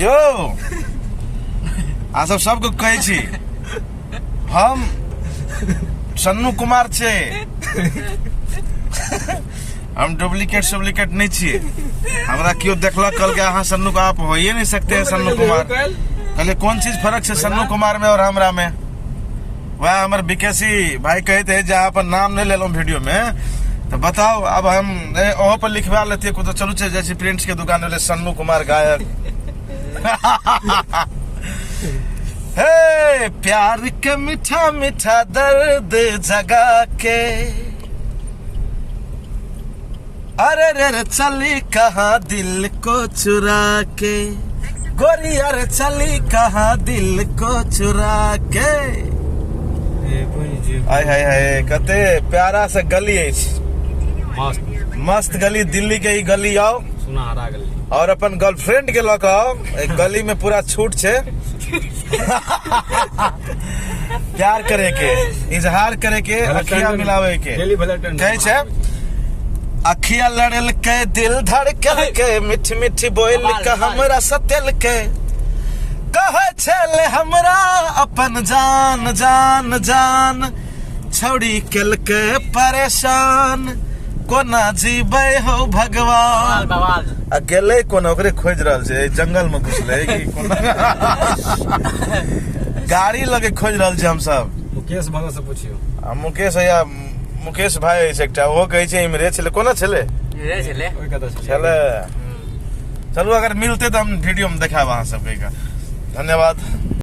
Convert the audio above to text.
यौ आ सबको कहै छी हम सन्नू कुमार छे हम डुप्लीकेट नहीं छिए। हमरा क्यों देखला कल के अहाँ सन्नू को आप हो ही नहीं सकते हैं सन्नू कुमार। कहले कौन चीज फर्क है सन्नू कुमार में और हमरा में? वह हमारे विकेसी भाई कहते हैं जहाँ पर नाम नहीं ले लो वीडियो में तो बताओ। अब हम वहाँ पर लिखवा लेते को तो चलो चल जैसे प्रिंट्स के दुकान वाले सन्नू कुमार गायक। हे प्यार के मीठा मीठा दर्द जगा के अरे रे चली कहाँ दिल को चुरा के गोरी अरे चली कहाँ दिल को चुरा के। हाय हाय हाय कते प्यारा से गली है मस्त गली दिल्ली के ही गली आओ सुनहरा गली और अपन गर्लफ्रेंड के लग आओ एक गली में पूरा छूट छे प्यार करे के इजहार करे के अखिया मिलावे के कहे छे अखिया लड़ल के दिल धड़कल के मीठी मीठी बोल के हमरा सतेल के कहे छे हमरा अपन जान जान जान छौड़ी केल के परेशान कोना जीवे हो भगवान। अकेले कोना ओकरे खोज रहल छे जंगल में घुसले कि कोना गाड़ी लगे खोज रहल छे हम सब। मुकेश भाई से पूछियो मुकेश या मुकेश भाई एकटा वो कहै छे इमरे छले कोना छले रे छले ओइ कत छले। चलो अगर मिलते तो हम वीडियो में दिखाब अहाँ सबके। धन्यवाद।